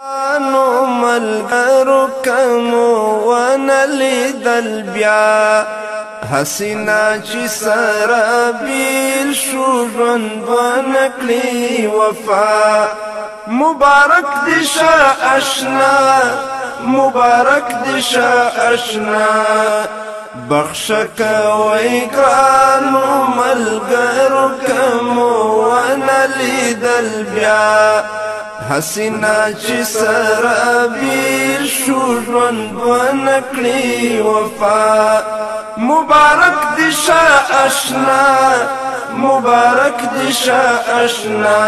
نو ملګرو کمو ونلیدل بیا حسینا چې سره بیل شو ژوند ونکړي وفا مبارک دې شه اشنا مبارک دې شه اشنا بخښه کوئ ګرانو ملګرو کمو ونلیدل بیا حسینا چې سره بیل شو ژوند ونکړي وفا مبارک دې شه اشنا مبارک دې شه اشنا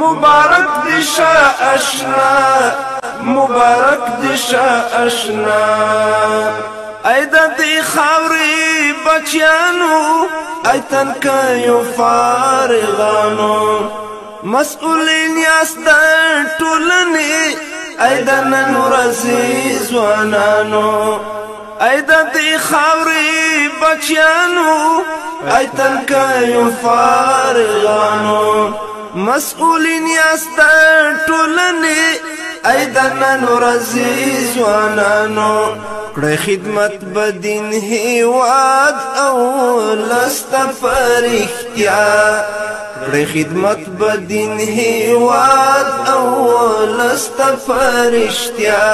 مبارک دې شه اشنا مبارک دې شه اشنا ای د دې خاورې بچیانو ای تنکیو فارغانو مسئولین یاست د ټولنې ای د نن ورځې ځوانانو ای د دې خاورې بچیانو ای تنکیو فارغانو مسئولین یاست د ټولنې ای د نن ورځې ځوانانو کړئ خدمت بدین هیواد او لست فرښتیا کړئ خدمت بدین هیواد او لست فرښتیا